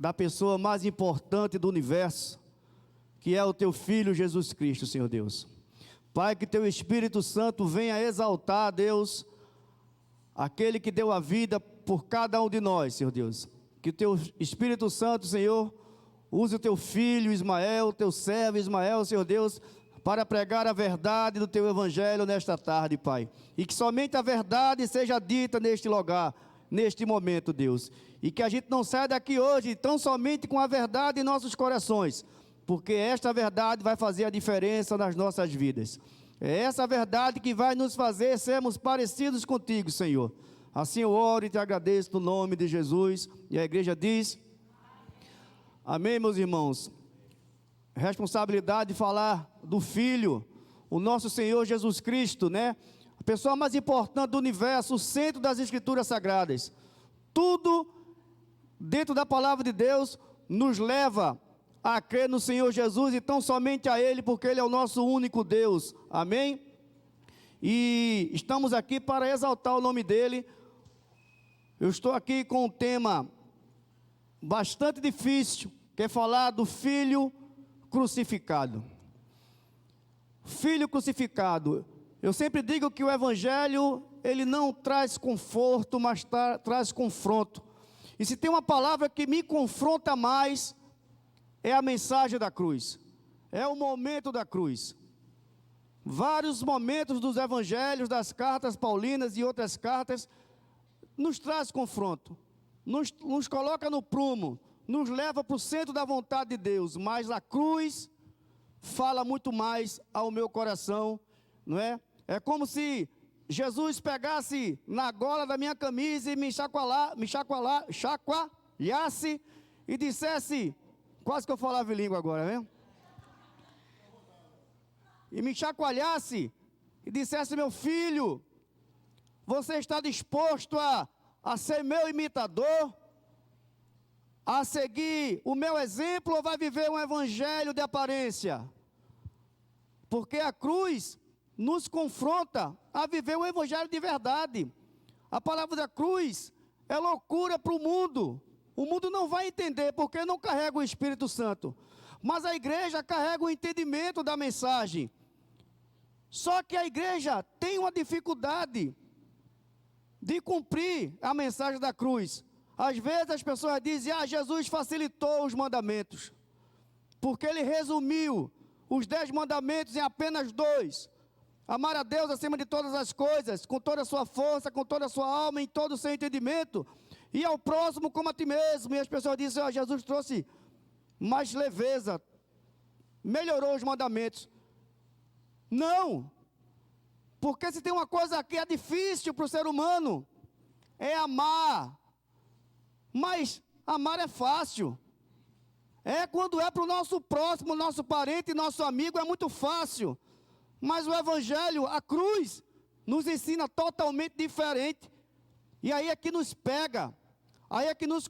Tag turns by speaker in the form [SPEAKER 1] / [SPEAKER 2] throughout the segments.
[SPEAKER 1] da pessoa mais importante do universo, que é o teu Filho Jesus Cristo, Senhor Deus. Pai, que teu Espírito Santo venha exaltar, Deus, aquele que deu a vida por cada um de nós, Senhor Deus. Que o teu Espírito Santo, Senhor, use o teu filho Ismael, o teu servo Ismael, Senhor Deus, para pregar a verdade do teu evangelho nesta tarde, Pai. E que somente a verdade seja dita neste lugar, neste momento, Deus. E que a gente não saia daqui hoje tão somente com a verdade em nossos corações, porque esta verdade vai fazer a diferença nas nossas vidas. É essa verdade que vai nos fazer sermos parecidos contigo, Senhor. Assim eu oro e te agradeço no nome de Jesus. E a igreja diz: amém, meus irmãos. Responsabilidade de falar do Filho, o nosso Senhor Jesus Cristo, né? A pessoa mais importante do universo, o centro das Escrituras Sagradas. Tudo dentro da palavra de Deus nos leva a crer no Senhor Jesus e tão somente a Ele, porque Ele é o nosso único Deus. Amém? E estamos aqui para exaltar o nome dEle. Eu estou aqui com um tema bastante difícil, que é falar do Filho crucificado. Filho crucificado. Eu sempre digo que o Evangelho, ele não traz conforto, mas traz confronto. E se tem uma palavra que me confronta mais, é a mensagem da cruz. É o momento da cruz. Vários momentos dos evangelhos, das cartas paulinas e outras cartas, nos traz confronto, nos coloca no prumo, nos leva para o centro da vontade de Deus, mas a cruz fala muito mais ao meu coração, não é? É como se Jesus pegasse na gola da minha camisa e me chacoalhasse e dissesse, quase que eu falava em língua agora, né? E me chacoalhasse e dissesse: meu filho, você está disposto a ser meu imitador? A seguir o meu exemplo, ou vai viver um evangelho de aparência? Porque a cruz nos confronta a viver um evangelho de verdade. A palavra da cruz é loucura para o mundo. O mundo não vai entender, porque não carrega o Espírito Santo. Mas a igreja carrega o entendimento da mensagem. Só que a igreja tem uma dificuldade de cumprir a mensagem da cruz. Às vezes as pessoas dizem: Jesus facilitou os mandamentos, porque ele resumiu os 10 mandamentos em apenas 2. Amar a Deus acima de todas as coisas, com toda a sua força, com toda a sua alma, em todo o seu entendimento, e ao próximo como a ti mesmo. E as pessoas dizem: Jesus trouxe mais leveza, melhorou os mandamentos. Não, porque se tem uma coisa que é difícil para o ser humano, é amar. Mas amar é fácil. É quando é para o nosso próximo, nosso parente, nosso amigo, é muito fácil. Mas o Evangelho, a cruz, nos ensina totalmente diferente. E aí é que nos pega, aí é que nos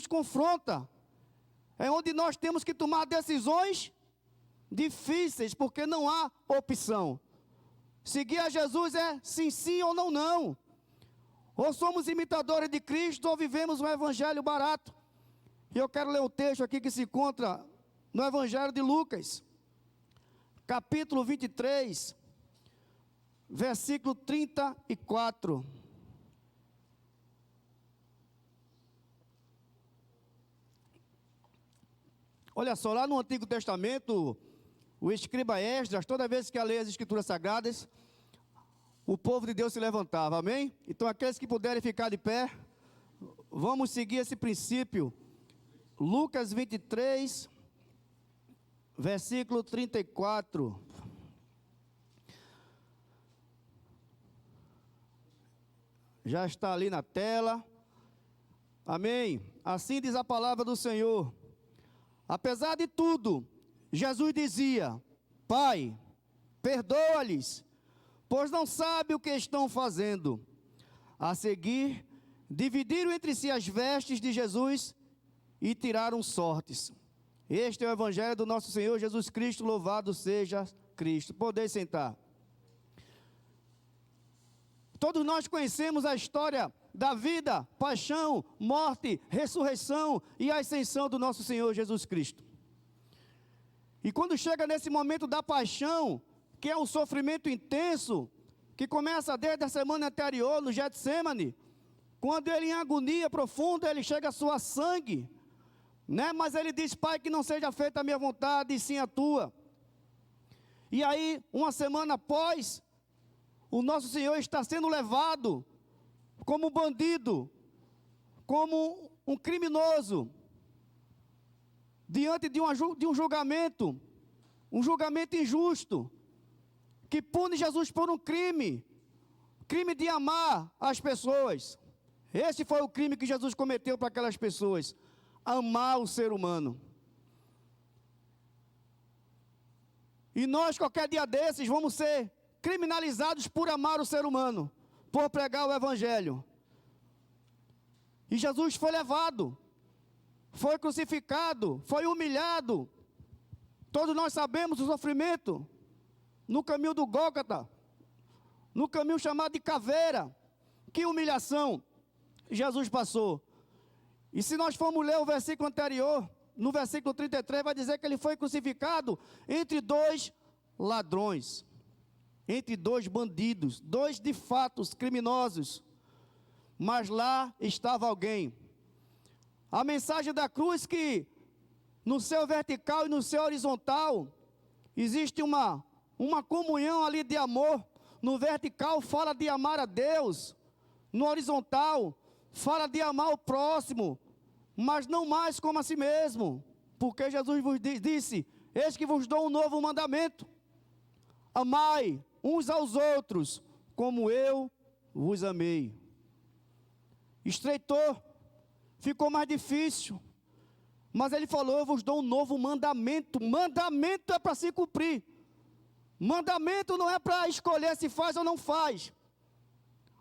[SPEAKER 1] confronta. É onde nós temos que tomar decisões difíceis, porque não há opção. Seguir a Jesus é sim, sim ou não, não. Ou somos imitadores de Cristo, ou vivemos um evangelho barato. E eu quero ler o texto aqui que se encontra no Evangelho de Lucas, capítulo 23, versículo 34. Olha só, lá no Antigo Testamento, o escriba Esdras, toda vez que ia ler as Escrituras Sagradas, o povo de Deus se levantava, amém? Então aqueles que puderem ficar de pé, vamos seguir esse princípio. Lucas 23, versículo 34. Já está ali na tela. Amém? Assim diz a palavra do Senhor. Apesar de tudo, Jesus dizia: Pai, perdoa-lhes, pois não sabem o que estão fazendo. A seguir, dividiram entre si as vestes de Jesus e tiraram sortes. Este é o Evangelho do nosso Senhor Jesus Cristo, louvado seja Cristo. Podem sentar. Todos nós conhecemos a história da vida, paixão, morte, ressurreição e ascensão do nosso Senhor Jesus Cristo. E quando chega nesse momento da paixão, que é um sofrimento intenso, que começa desde a semana anterior no Getsêmani, quando ele em agonia profunda, ele chega a suar sangue, né? Mas ele diz: Pai, que não seja feita a minha vontade, e sim a tua. E aí, uma semana após, o nosso Senhor está sendo levado como um bandido, como um criminoso, diante de um julgamento injusto, que pune Jesus por um crime de amar as pessoas. Esse foi o crime que Jesus cometeu para aquelas pessoas, amar o ser humano. E nós, qualquer dia desses, vamos ser criminalizados por amar o ser humano, por pregar o Evangelho. E Jesus foi levado, foi crucificado, foi humilhado. Todos nós sabemos o sofrimento no caminho do Gólgota, no caminho chamado de caveira. Que humilhação Jesus passou. E se nós formos ler o versículo anterior, no versículo 33, vai dizer que ele foi crucificado entre dois ladrões, entre dois bandidos, dois de fatos criminosos. Mas lá estava alguém. A mensagem da cruz, que no seu vertical e no seu horizontal existe uma comunhão ali de amor. No vertical fala de amar a Deus, no horizontal fala de amar o próximo, mas não mais como a si mesmo, porque Jesus vos disse: eis que vos dou um novo mandamento, amai uns aos outros, como eu vos amei. Estreitou, ficou mais difícil, mas ele falou: eu vos dou um novo mandamento. Mandamento é para se cumprir, mandamento não é para escolher se faz ou não faz.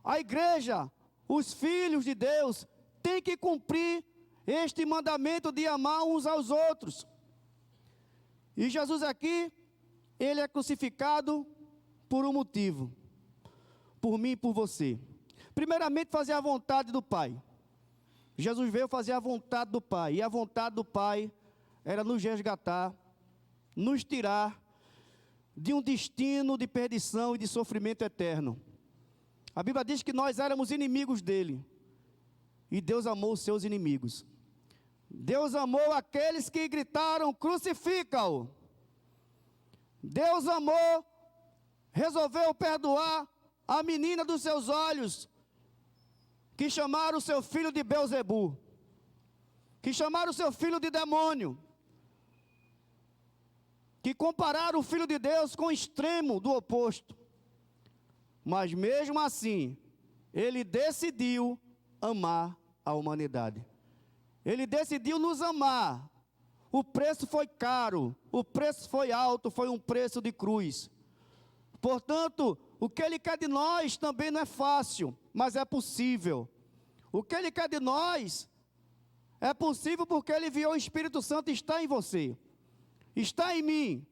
[SPEAKER 1] A igreja, os filhos de Deus, têm que cumprir este mandamento de amar uns aos outros. E Jesus aqui, ele é crucificado por um motivo, por mim e por você. Primeiramente, fazer a vontade do Pai. Jesus veio fazer a vontade do Pai, e a vontade do Pai era nos resgatar, nos tirar de um destino de perdição e de sofrimento eterno. A Bíblia diz que nós éramos inimigos dele, e Deus amou os seus inimigos. Deus amou aqueles que gritaram: crucifica-o. Deus amou, resolveu perdoar a menina dos seus olhos, que chamaram o seu filho de Beelzebu, que chamaram o seu filho de demônio, que compararam o Filho de Deus com o extremo do oposto. Mas mesmo assim, ele decidiu amar a humanidade. Ele decidiu nos amar. O preço foi caro, o preço foi alto, foi um preço de cruz. Portanto, o que ele quer de nós também não é fácil, mas é possível. O que ele quer de nós é possível porque ele enviou o Espírito Santo, está em você, está em mim.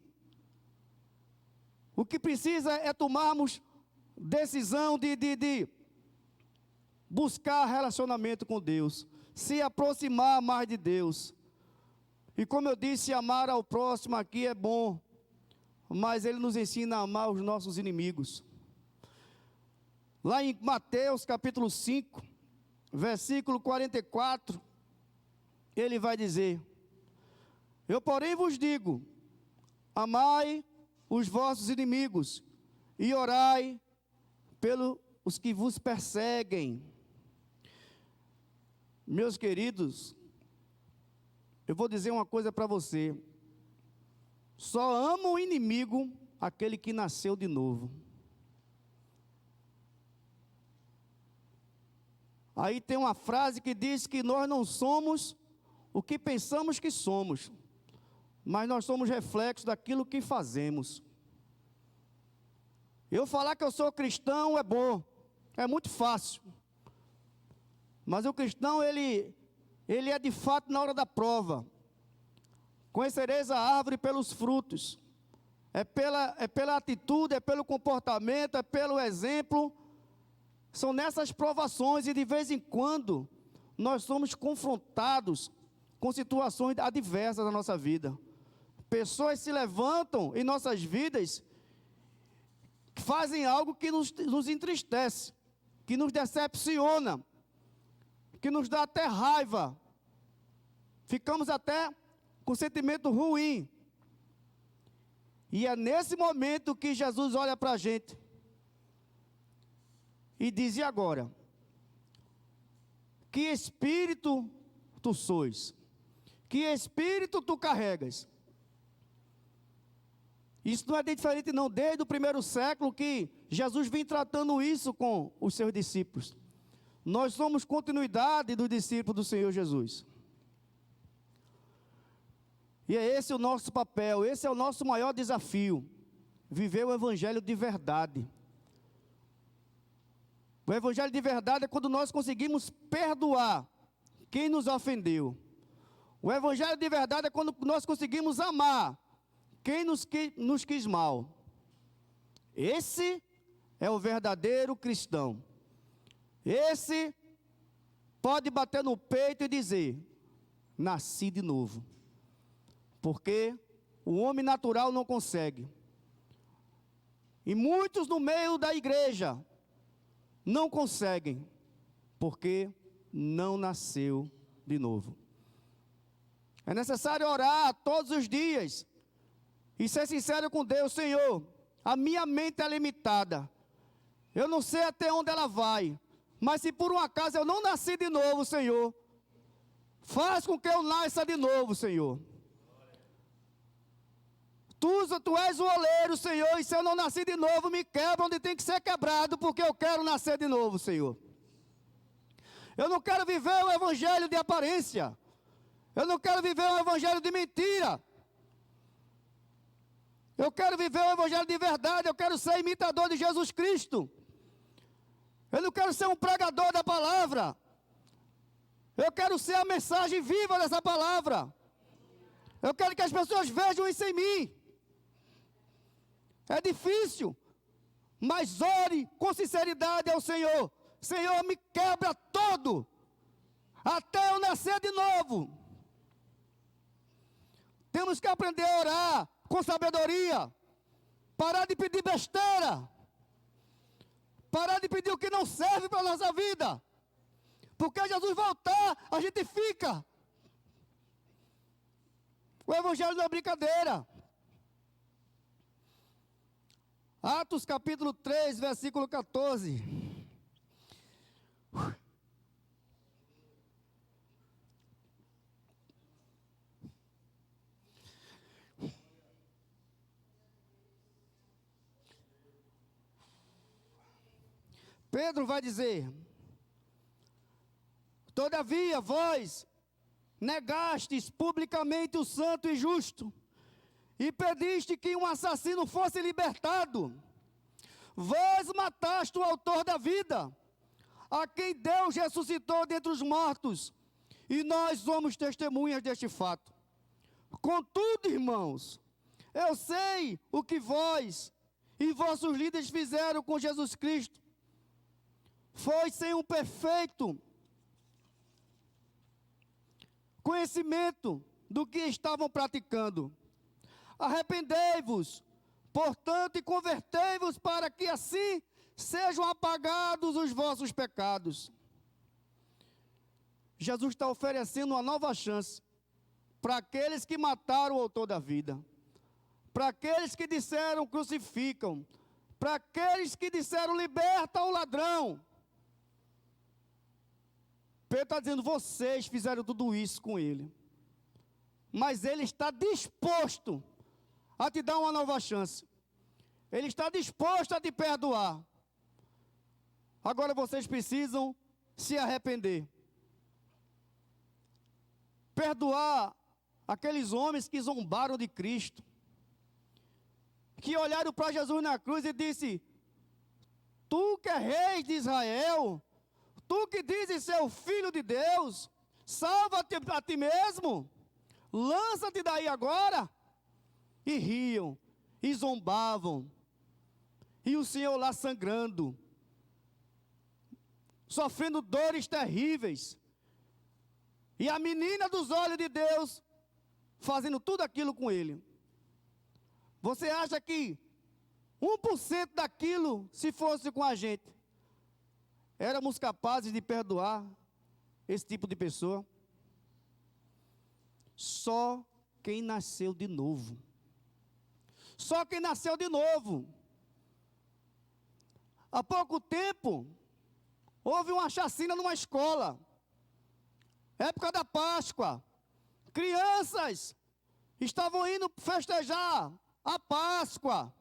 [SPEAKER 1] O que precisa é tomarmos decisão de buscar relacionamento com Deus, se aproximar mais de Deus. E como eu disse, amar ao próximo aqui é bom, mas ele nos ensina a amar os nossos inimigos. Lá em Mateus capítulo 5, versículo 44, ele vai dizer: eu porém vos digo, amai os vossos inimigos, e orai pelos que vos perseguem. Meus queridos, eu vou dizer uma coisa para você: só ama o inimigo aquele que nasceu de novo. Aí tem uma frase que diz que nós não somos o que pensamos que somos, mas nós somos reflexos daquilo que fazemos. Eu falar que eu sou cristão é bom, é muito fácil. Mas o cristão, ele é de fato na hora da prova. Conhecereis a árvore pelos frutos. É pela atitude, é pelo comportamento, é pelo exemplo. São nessas provações e de vez em quando nós somos confrontados com situações adversas na nossa vida. Pessoas se levantam em nossas vidas, fazem algo que nos entristece, que nos decepciona, que nos dá até raiva. Ficamos até com sentimento ruim. E é nesse momento que Jesus olha para a gente e diz: e agora? Que espírito tu sois? Que espírito tu carregas? Isso não é diferente não, desde o primeiro século que Jesus vem tratando isso com os seus discípulos. Nós somos continuidade dos discípulos do Senhor Jesus. E é esse o nosso papel, esse é o nosso maior desafio, viver o evangelho de verdade. O evangelho de verdade é quando nós conseguimos perdoar quem nos ofendeu. O evangelho de verdade é quando nós conseguimos amar quem nos quis mal. Esse é o verdadeiro cristão. Esse pode bater no peito e dizer: nasci de novo. Porque o homem natural não consegue. E muitos no meio da igreja não conseguem, porque não nasceu de novo. É necessário orar todos os dias e ser sincero com Deus: Senhor, a minha mente é limitada, eu não sei até onde ela vai, mas se por um acaso eu não nasci de novo, Senhor, faz com que eu nasça de novo, Senhor. Tu és o oleiro, Senhor, e se eu não nasci de novo, me quebra onde tem que ser quebrado, porque eu quero nascer de novo, Senhor. Eu não quero viver o evangelho de aparência, eu não quero viver o evangelho de mentira, eu quero viver o evangelho de verdade, eu quero ser imitador de Jesus Cristo, eu não quero ser um pregador da palavra, eu quero ser a mensagem viva dessa palavra, eu quero que as pessoas vejam isso em mim. É difícil, mas ore com sinceridade ao Senhor: Senhor, me quebra todo, até eu nascer de novo. Temos que aprender a orar com sabedoria, parar de pedir besteira, parar de pedir o que não serve para a nossa vida, porque Jesus voltar, a gente fica. O evangelho não é brincadeira. Atos capítulo 3, versículo 14. Pedro vai dizer: todavia vós negastes publicamente o santo e justo, e pediste que um assassino fosse libertado. Vós mataste o autor da vida, a quem Deus ressuscitou dentre os mortos, e nós somos testemunhas deste fato. Contudo, irmãos, eu sei o que vós e vossos líderes fizeram com Jesus Cristo. Foi sem um perfeito conhecimento do que estavam praticando. Arrependei-vos, portanto, e convertei-vos, para que assim sejam apagados os vossos pecados. Jesus está oferecendo uma nova chance para aqueles que mataram o autor da vida, para aqueles que disseram crucificam, para aqueles que disseram liberta o ladrão. Pedro está dizendo: vocês fizeram tudo isso com ele, mas ele está disposto a te dar uma nova chance. Ele está disposto a te perdoar. Agora vocês precisam se arrepender. Perdoar aqueles homens que zombaram de Cristo, que olharam para Jesus na cruz e disse: tu que é rei de Israel, tu que dizes ser o filho de Deus, salva-te a ti mesmo, lança-te daí agora. E riam, e zombavam, e o Senhor lá sangrando, sofrendo dores terríveis. E a menina dos olhos de Deus fazendo tudo aquilo com ele. Você acha que 1% daquilo, se fosse com a gente, éramos capazes de perdoar esse tipo de pessoa? Só quem nasceu de novo. Só quem nasceu de novo. Há pouco tempo, houve uma chacina numa escola. Época da Páscoa. Crianças estavam indo festejar a Páscoa.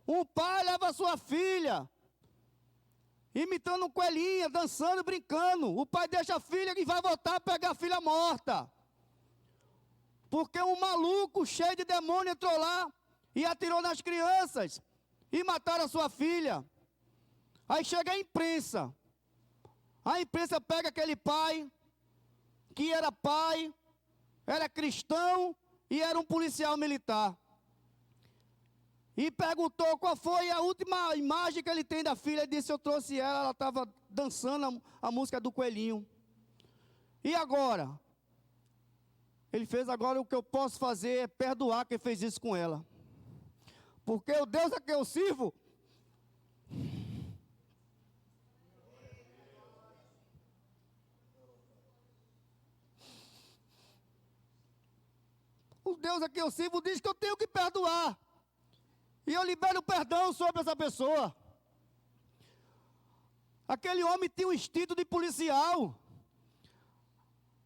[SPEAKER 1] Um pai leva a sua filha, imitando um coelhinho, dançando, brincando. O pai deixa a filha e vai voltar a pegar a filha morta. Porque um maluco cheio de demônio entrou lá e atirou nas crianças e mataram a sua filha. Aí chega a imprensa. A imprensa pega aquele pai, que era pai, era cristão e era um policial militar. E perguntou qual foi a última imagem que ele tem da filha. Ele disse: eu trouxe ela estava dançando a música do coelhinho. E agora? Ele fez: agora o que eu posso fazer é perdoar quem fez isso com ela. Porque o Deus a quem eu sirvo, o Deus a quem eu sirvo diz que eu tenho que perdoar. E eu libero perdão sobre essa pessoa. Aquele homem tinha um instinto de policial.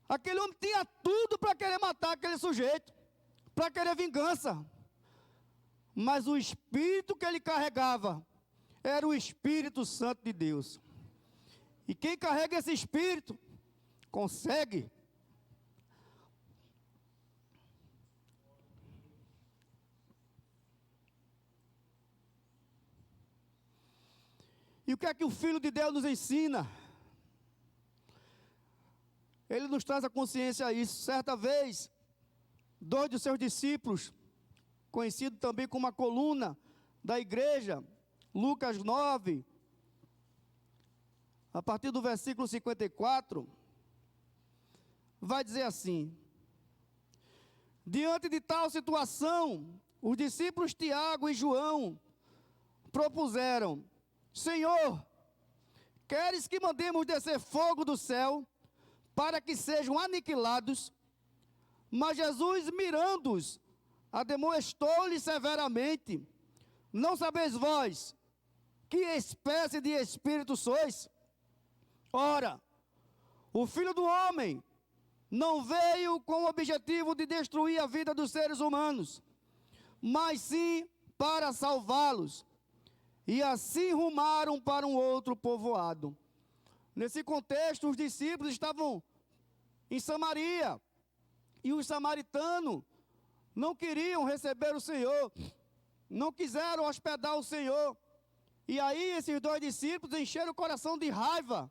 [SPEAKER 1] Aquele homem tinha tudo para querer matar aquele sujeito, para querer vingança. Mas o espírito que ele carregava era o Espírito Santo de Deus. E quem carrega esse espírito consegue. E o que é que o Filho de Deus nos ensina? Ele nos traz a consciência a isso. Certa vez, 2 de seus discípulos, conhecido também como a coluna da igreja, Lucas 9, a partir do versículo 54, vai dizer assim: diante de tal situação, os discípulos Tiago e João propuseram: Senhor, queres que mandemos descer fogo do céu para que sejam aniquilados? Mas Jesus, mirando-os, admoestou-lhes severamente: não sabeis vós que espécie de espírito sois? Ora, o Filho do Homem não veio com o objetivo de destruir a vida dos seres humanos, mas sim para salvá-los. E assim rumaram para um outro povoado. Nesse contexto, os discípulos estavam em Samaria. E os samaritanos não queriam receber o Senhor. Não quiseram hospedar o Senhor. E aí esses 2 discípulos encheram o coração de raiva,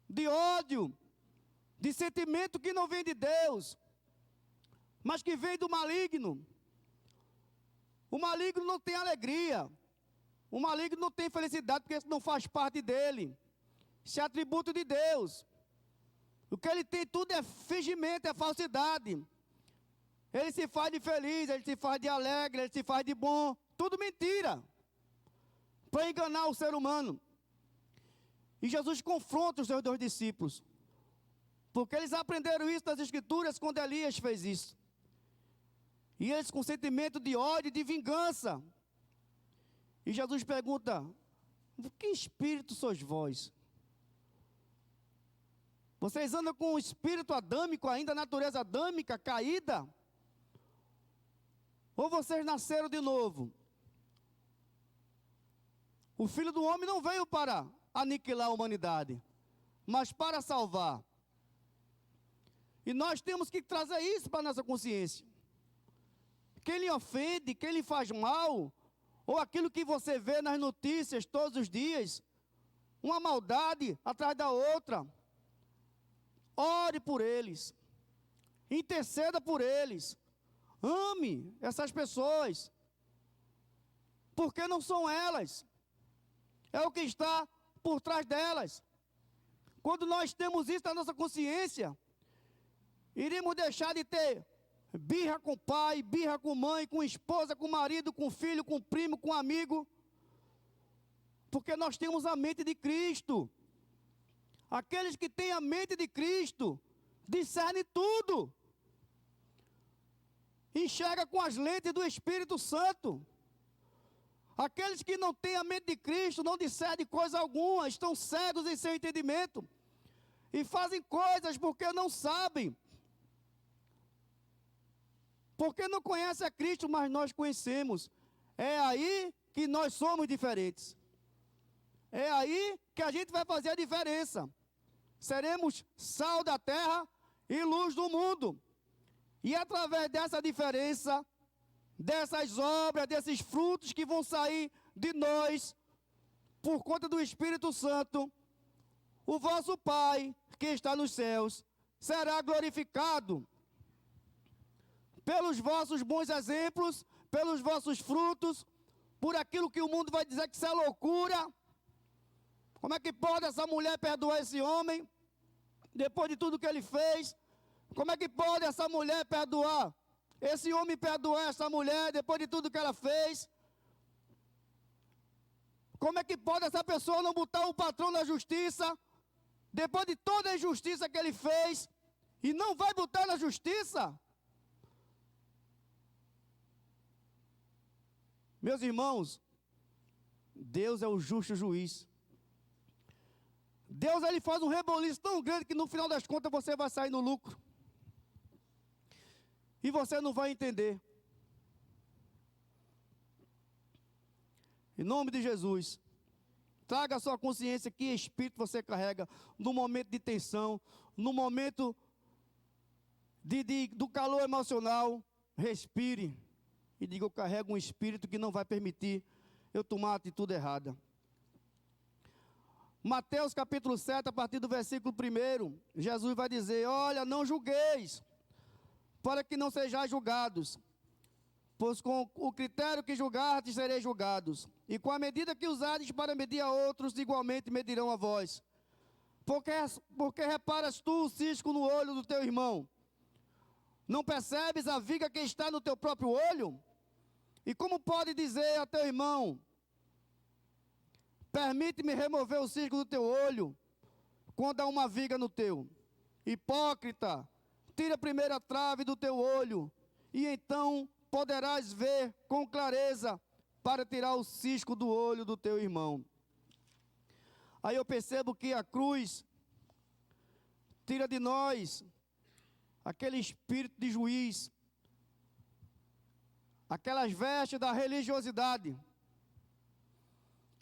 [SPEAKER 1] de ódio, de sentimento que não vem de Deus, mas que vem do maligno. O maligno não tem alegria. O maligno não tem felicidade, porque isso não faz parte dele. Isso é atributo de Deus. O que ele tem tudo é fingimento, é falsidade. Ele se faz de feliz, ele se faz de alegre, ele se faz de bom. Tudo mentira, para enganar o ser humano. E Jesus confronta os seus 2 discípulos, porque eles aprenderam isso das Escrituras quando Elias fez isso. E eles com sentimento de ódio e de vingança. E Jesus pergunta: que espírito sois vós? Vocês andam com o espírito adâmico ainda, a natureza adâmica caída? Ou vocês nasceram de novo? O Filho do Homem não veio para aniquilar a humanidade, mas para salvar. E nós temos que trazer isso para a nossa consciência. Quem lhe ofende, quem lhe faz mal, ou aquilo que você vê nas notícias todos os dias, uma maldade atrás da outra, ore por eles, interceda por eles, ame essas pessoas, porque não são elas, é o que está por trás delas. Quando nós temos isso na nossa consciência, iríamos deixar de ter birra com pai, birra com mãe, com esposa, com marido, com filho, com primo, com amigo, porque nós temos a mente de Cristo. Aqueles que têm a mente de Cristo discernem tudo, enxerga com as lentes do Espírito Santo. Aqueles que não têm a mente de Cristo não discernem coisa alguma, estão cegos em seu entendimento e fazem coisas porque não sabem, porque não conhecem a Cristo, mas nós conhecemos. É aí que nós somos diferentes. É aí que a gente vai fazer a diferença. Seremos sal da terra e luz do mundo. E através dessa diferença, dessas obras, desses frutos que vão sair de nós, por conta do Espírito Santo, o vosso Pai, que está nos céus, será glorificado pelos vossos bons exemplos, pelos vossos frutos, por aquilo que o mundo vai dizer que isso é loucura. Como é que pode essa mulher perdoar esse homem, depois de tudo que ele fez? Como é que pode essa mulher perdoar, esse homem perdoar essa mulher, depois de tudo que ela fez? Como é que pode essa pessoa não botar o patrão na justiça, depois de toda a injustiça que ele fez, e não vai botar na justiça? Meus irmãos, Deus é o justo juiz. Deus, ele faz um reboliço tão grande que no final das contas você vai sair no lucro. E você não vai entender. Em nome de Jesus, traga a sua consciência que espírito você carrega no momento de tensão, no momento do calor emocional. Respire e diga: eu carrego um espírito que não vai permitir eu tomar a atitude errada. Mateus capítulo 7, a partir do versículo 1, Jesus vai dizer: olha, não julgueis, para que não sejais julgados, pois com o critério que julgardes sereis julgados, e com a medida que usardes para medir a outros, igualmente medirão a vós. Porque reparas tu o cisco no olho do teu irmão, não percebes a viga que está no teu próprio olho? E como pode dizer a teu irmão: permite-me remover o cisco do teu olho, quando há uma viga no teu? Hipócrita, tira a primeira trave do teu olho, e então poderás ver com clareza para tirar o cisco do olho do teu irmão. Aí eu percebo que a cruz tira de nós aquele espírito de juiz, aquelas vestes da religiosidade.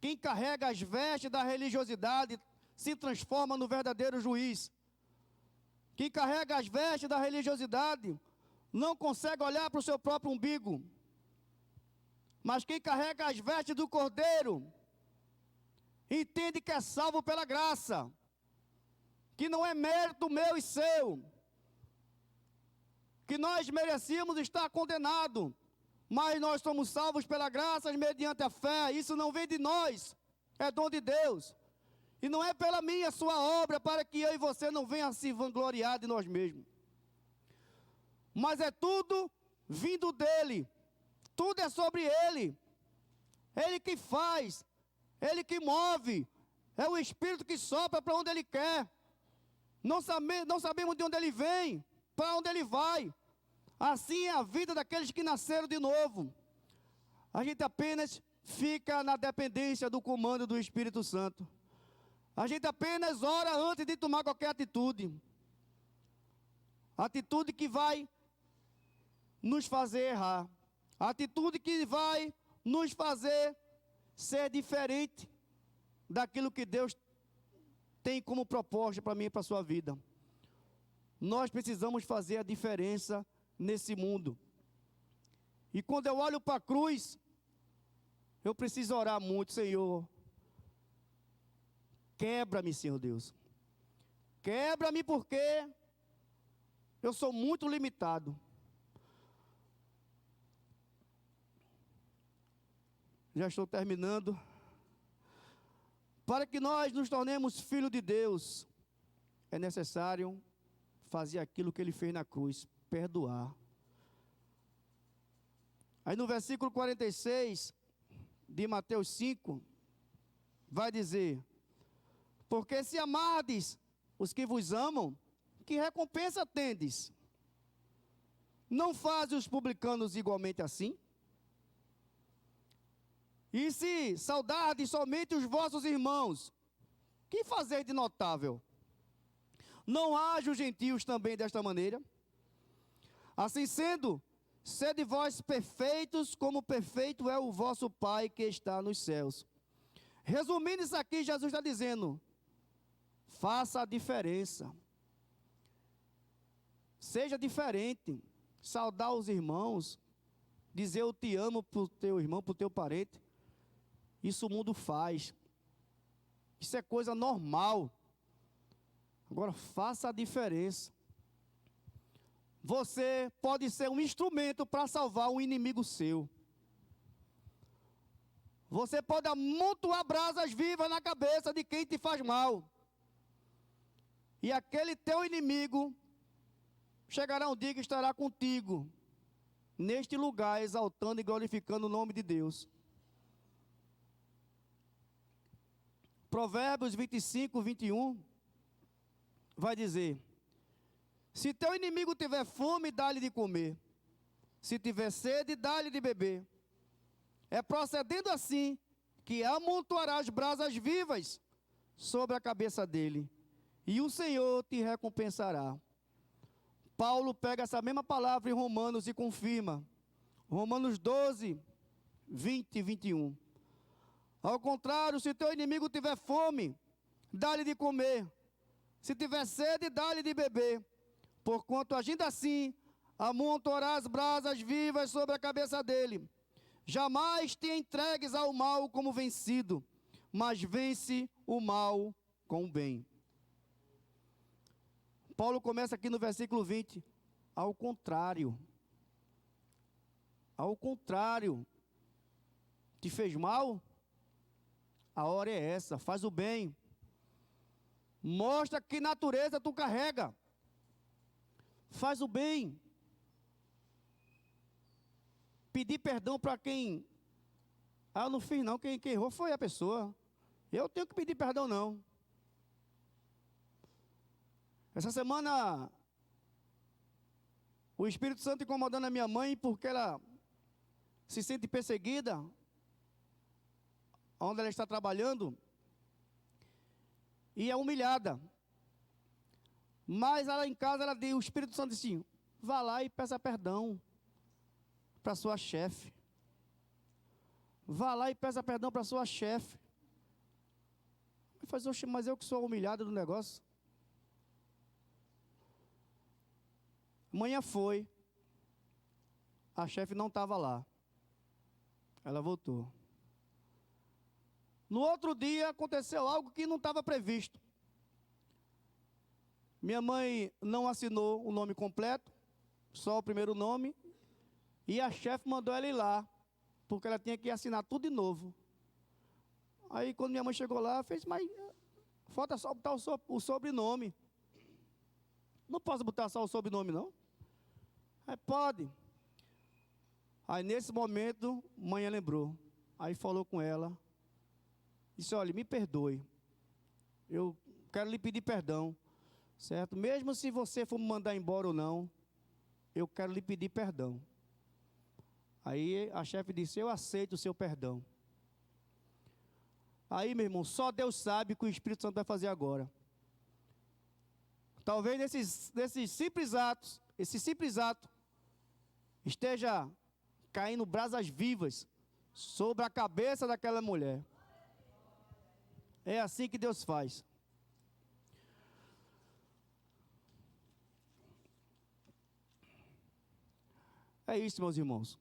[SPEAKER 1] Quem carrega as vestes da religiosidade se transforma no verdadeiro juiz. Quem carrega as vestes da religiosidade não consegue olhar para o seu próprio umbigo. Mas quem carrega as vestes do Cordeiro entende que é salvo pela graça, que não é mérito meu e seu, que nós merecíamos estar condenados, mas nós somos salvos pela graça mediante a fé. Isso não vem de nós, é dom de Deus. E não é pela minha, sua obra, para que eu e você não venham a se vangloriar de nós mesmos. Mas é tudo vindo dEle, tudo é sobre Ele. Ele que faz, Ele que move, é o Espírito que sopra para onde Ele quer. Não sabemos de onde Ele vem, para onde Ele vai. Assim é a vida daqueles que nasceram de novo. A gente apenas fica na dependência do comando do Espírito Santo. A gente apenas ora antes de tomar qualquer atitude. Atitude que vai nos fazer errar. Atitude que vai nos fazer ser diferente daquilo que Deus tem como proposta para mim e para a sua vida. Nós precisamos fazer a diferença nesse mundo. E quando eu olho para a cruz, eu preciso orar muito: Senhor, quebra-me, Senhor Deus. Quebra-me, porque eu sou muito limitado. Já estou terminando. Para que nós nos tornemos filhos de Deus, é necessário fazer aquilo que ele fez na cruz, perdoar. Aí no versículo 46 de Mateus 5, vai dizer: porque se amardes os que vos amam, que recompensa tendes? Não fazem os publicanos igualmente assim? E se saudardes somente os vossos irmãos, que fazeis de notável? Não haja os gentios também desta maneira? Assim sendo, sede vós perfeitos, como perfeito é o vosso Pai que está nos céus. Resumindo isso aqui, Jesus está dizendo: faça a diferença. Seja diferente. Saudar os irmãos, dizer eu te amo para o teu irmão, para o teu parente. Isso o mundo faz. Isso é coisa normal. Agora faça a diferença. Você pode ser um instrumento para salvar um inimigo seu. Você pode amontoar brasas vivas na cabeça de quem te faz mal. E aquele teu inimigo chegará um dia que estará contigo, neste lugar, exaltando e glorificando o nome de Deus. Provérbios 25, 21, vai dizer: se teu inimigo tiver fome, dá-lhe de comer. Se tiver sede, dá-lhe de beber. É procedendo assim que amontoarás brasas vivas sobre a cabeça dele, e o Senhor te recompensará. Paulo pega essa mesma palavra em Romanos e confirma. Romanos 12, 20 e 21. Ao contrário, se teu inimigo tiver fome, dá-lhe de comer. Se tiver sede, dá-lhe de beber. Porquanto, agindo assim, amontoarás brasas vivas sobre a cabeça dele. Jamais te entregues ao mal como vencido, mas vence o mal com o bem. Paulo começa aqui no versículo 20. Ao contrário. Ao contrário. Te fez mal? A hora é essa. Faz o bem. Mostra que natureza tu carrega. Faz o bem. Pedir perdão para quem... eu não fiz não. Quem errou foi a pessoa. Eu tenho que pedir perdão não. Essa semana, o Espírito Santo incomodando a minha mãe porque ela se sente perseguida, onde ela está trabalhando, e é humilhada. Mas ela em casa, o Espírito Santo disse assim: vá lá e peça perdão para sua chefe. Vá lá e peça perdão para sua chefe. Eu falei: oxe, mas eu que sou humilhado do negócio. Manhã foi, a chefe não estava lá, ela voltou. No outro dia aconteceu algo que não estava previsto. Minha mãe não assinou o nome completo, só o primeiro nome, e a chefe mandou ela ir lá, porque ela tinha que assinar tudo de novo. Aí quando minha mãe chegou lá, fez: mas falta só botar o sobrenome. Não posso botar só o sobrenome não? Aí pode. Aí nesse momento, mãe lembrou. Aí falou com ela. Disse: olha, me perdoe. Eu quero lhe pedir perdão. Certo? Mesmo se você for me mandar embora ou não, eu quero lhe pedir perdão. Aí a chefe disse: eu aceito o seu perdão. Aí, meu irmão, só Deus sabe o que o Espírito Santo vai fazer agora. Talvez nesses simples atos, esse simples ato, esteja caindo brasas vivas sobre a cabeça daquela mulher. É assim que Deus faz. É isso, meus irmãos.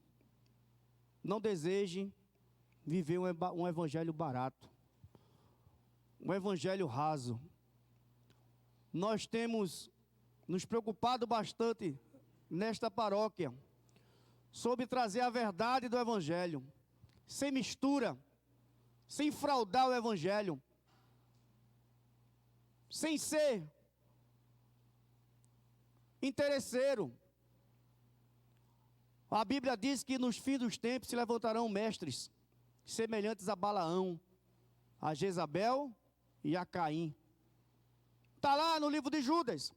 [SPEAKER 1] Não desejem viver um evangelho barato, um evangelho raso. Nós temos nos preocupado bastante nesta paróquia sobre trazer a verdade do evangelho, sem mistura, sem fraudar o evangelho, sem ser interesseiro. A Bíblia diz que nos fins dos tempos se levantarão mestres, semelhantes a Balaão, a Jezabel e a Caim. Está lá no livro de Judas.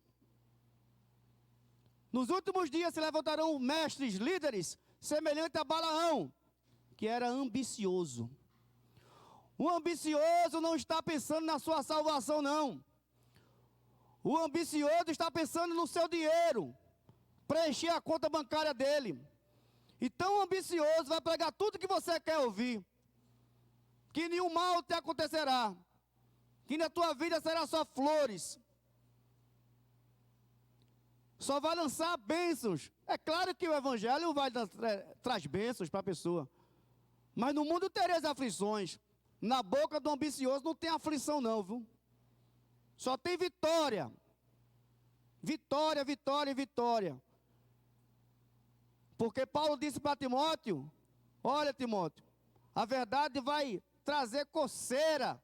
[SPEAKER 1] Nos últimos dias se levantarão mestres, líderes, semelhantes a Balaão, que era ambicioso. O ambicioso não está pensando na sua salvação, não. O ambicioso está pensando no seu dinheiro, preencher a conta bancária dele. Então o ambicioso vai pregar tudo que você quer ouvir. Que nenhum mal te acontecerá. Que na tua vida será só flores. Só vai lançar bênçãos. É claro que o evangelho traz bênçãos para a pessoa. Mas no mundo tereis aflições. Na boca do ambicioso não tem aflição não, viu? Só tem vitória. Vitória, vitória e vitória. Porque Paulo disse para Timóteo, olha Timóteo, a verdade vai trazer coceira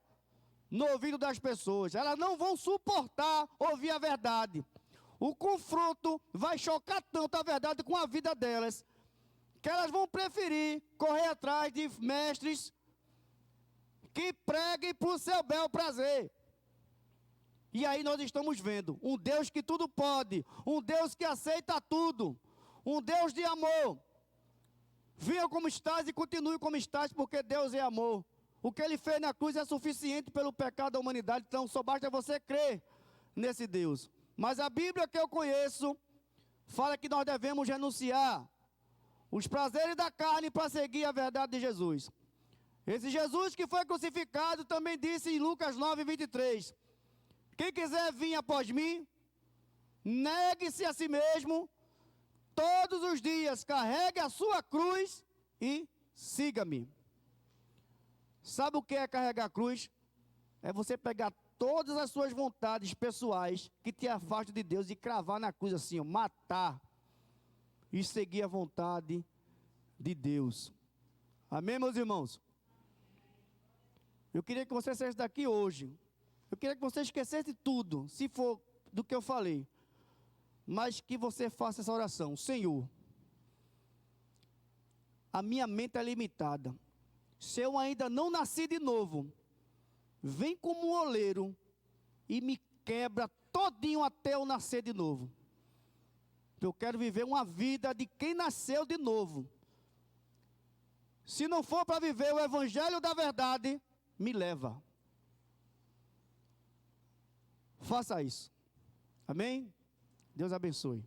[SPEAKER 1] no ouvido das pessoas. Elas não vão suportar ouvir a verdade. O confronto vai chocar tanto a verdade com a vida delas, que elas vão preferir correr atrás de mestres que preguem para o seu bel prazer. E aí nós estamos vendo um Deus que tudo pode, um Deus que aceita tudo, um Deus de amor. Venha como estás e continue como estás, porque Deus é amor. O que Ele fez na cruz é suficiente pelo pecado da humanidade, então só basta você crer nesse Deus. Mas a Bíblia que eu conheço fala que nós devemos renunciar os prazeres da carne para seguir a verdade de Jesus. Esse Jesus que foi crucificado também disse em Lucas 9:23, quem quiser vir após mim, negue-se a si mesmo, todos os dias carregue a sua cruz e siga-me. Sabe o que é carregar a cruz? É você pegar todas as suas vontades pessoais que te afastam de Deus e cravar na cruz assim, ó, matar e seguir a vontade de Deus. Amém, meus irmãos? Eu queria que você saísse daqui hoje. Eu queria que você esquecesse tudo, se for do que eu falei. Mas que você faça essa oração. Senhor, a minha mente é limitada. Se eu ainda não nasci de novo, vem como um oleiro e me quebra todinho até eu nascer de novo. Eu quero viver uma vida de quem nasceu de novo. Se não for para viver o evangelho da verdade, me leva. Faça isso. Amém? Deus abençoe.